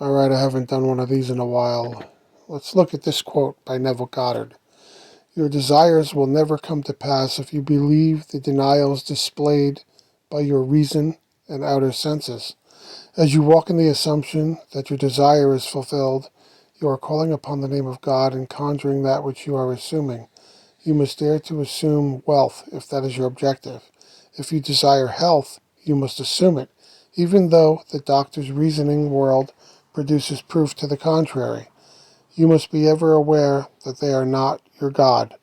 Alright, I haven't done one of these in a while. Let's look at this quote by Neville Goddard. Your desires will never come to pass if you believe the denials displayed by your reason and outer senses. As you walk in the assumption that your desire is fulfilled, you are calling upon the name of God and conjuring that which you are assuming. You must dare to assume wealth if that is your objective. If you desire health, you must assume it, even though the doctor's reasoning world produces proof to the contrary. You must be ever aware that they are not your God,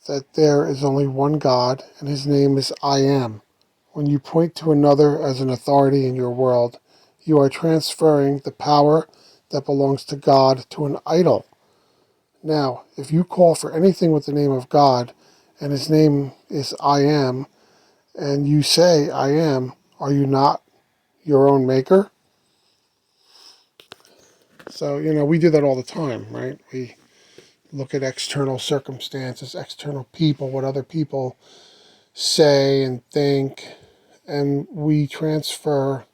that there is only one God, and his name is I Am. When you point to another as an authority in your world, you are transferring the power that belongs to God to an idol. Now, if you call for anything with the name of God, and his name is I Am, and you say I Am, are you not your own maker? So, we do that all the time, right? We look at external circumstances, external people, what other people say and think, and we transfer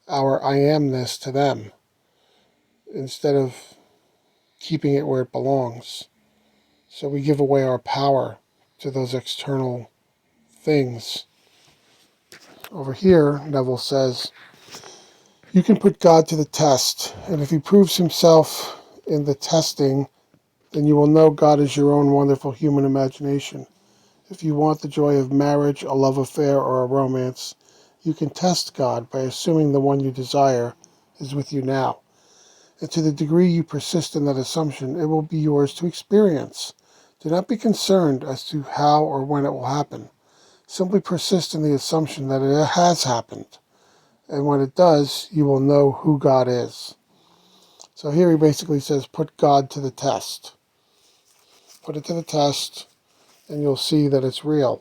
our I amness to them instead of keeping it where it belongs. So we give away our power to those external things. Over here, Neville says, you can put God to the test, and if he proves himself in the testing, then you will know God is your own wonderful human imagination. If you want the joy of marriage, a love affair, or a romance, you can test God by assuming the one you desire is with you now. And to the degree you persist in that assumption, it will be yours to experience. Do not be concerned as to how or when it will happen. Simply persist in the assumption that it has happened. And when it does, you will know who God is. So here he basically says, put God to the test. Put it to the test, and you'll see that it's real.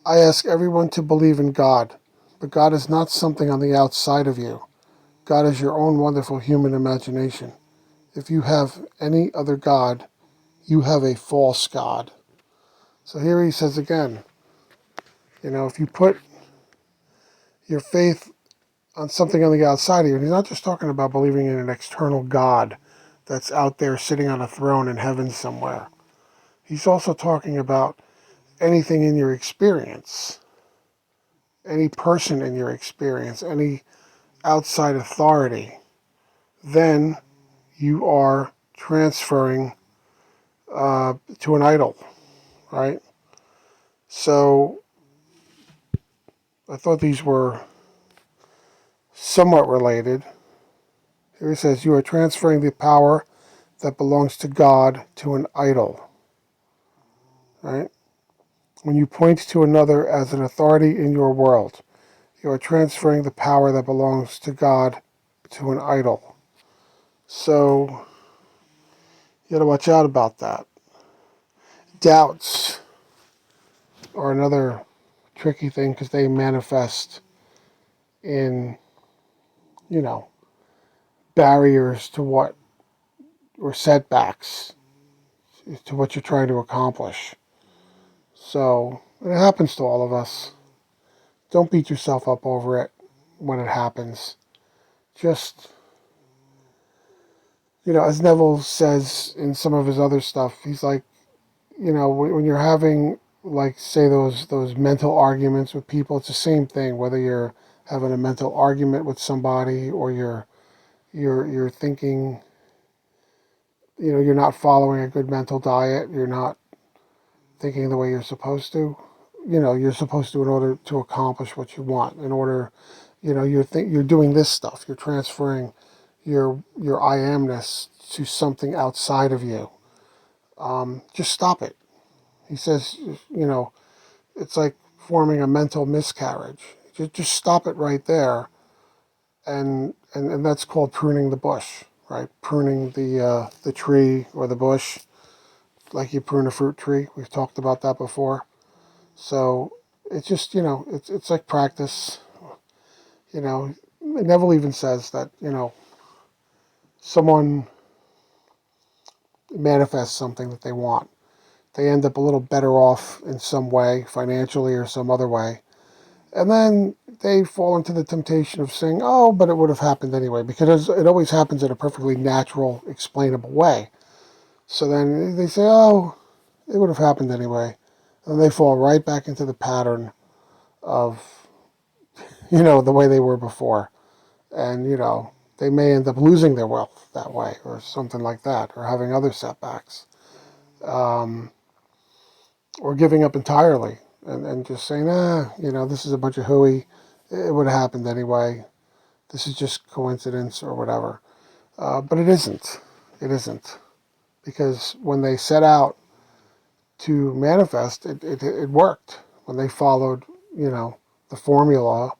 I ask everyone to believe in God, but God is not something on the outside of you. God is your own wonderful human imagination. If you have any other God, you have a false God. So here he says again, if you put your faith on something on the outside of you, and he's not just talking about believing in an external God that's out there sitting on a throne in heaven somewhere. He's also talking about anything in your experience, any person in your experience, any outside authority. Then you are transferring to an idol, right? So I thought these were somewhat related. Here it says, you are transferring the power that belongs to God to an idol, right? When you point to another as an authority in your world, you are transferring the power that belongs to God to an idol. So you got to watch out about that. Doubts are another tricky thing because they manifest in, you know, barriers to what, or setbacks to what you're trying to accomplish. So it happens to all of us. Don't beat yourself up over it when it happens. Just, as Neville says in some of his other stuff, he's like, when you're having, like, say, those mental arguments with people, it's the same thing. Whether you're having a mental argument with somebody or you're thinking, you're not following a good mental diet, you're not thinking the way you're supposed to. You're supposed to, in order to accomplish what you want, in order, you're doing this stuff. You're transferring your I amness to something outside of you. Just stop it. He says, it's like forming a mental miscarriage. Just stop it right there, and that's called pruning the bush, right? Pruning the tree or the bush, like you prune a fruit tree. We've talked about that before. So it's just, it's like practice. Neville even says that, someone manifests something that they want. They end up a little better off in some way, financially or some other way. And then they fall into the temptation of saying, oh, but it would have happened anyway, because it always happens in a perfectly natural, explainable way. So then they say, oh, it would have happened anyway. And they fall right back into the pattern of, the way they were before. And, they may end up losing their wealth that way or something like that, or having other setbacks. Or giving up entirely and just saying, this is a bunch of hooey. It would have happened anyway. This is just coincidence or whatever. But it isn't. It isn't. Because when they set out to manifest, it worked. When they followed, the formula,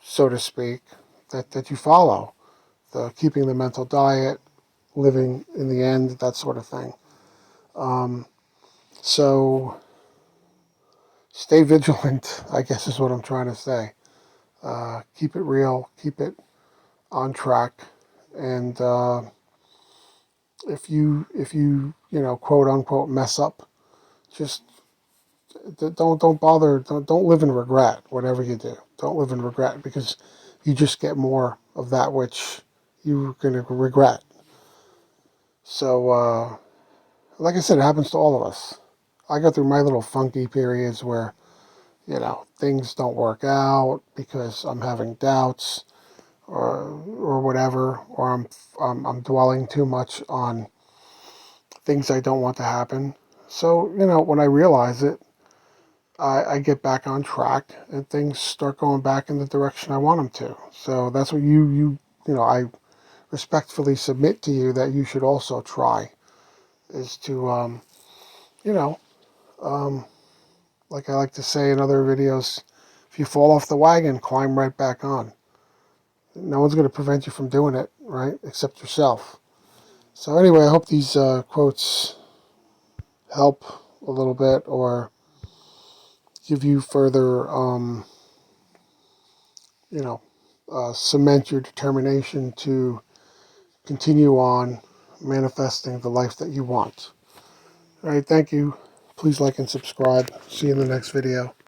so to speak, that you follow. The keeping the mental diet, living in the end, that sort of thing. So stay vigilant, I guess is what I'm trying to say. Keep it real, keep it on track, and if you quote unquote mess up, just don't bother. Don't live in regret. Whatever you do, don't live in regret, because you just get more of that which you're going to regret. So, like I said, it happens to all of us. I go through my little funky periods where things don't work out because I'm having doubts or whatever, or I'm dwelling too much on things I don't want to happen. So, when I realize it, I get back on track and things start going back in the direction I want them to. So that's what I respectfully submit to you that you should also try, is to, you know, um, like I like to say in other videos, if you fall off the wagon, climb right back on. No one's going to prevent you from doing it, right, except yourself. So anyway, I hope these quotes help a little bit, or give you further, cement your determination to continue on manifesting the life that you want. All right, thank you. Please like and subscribe. See you in the next video.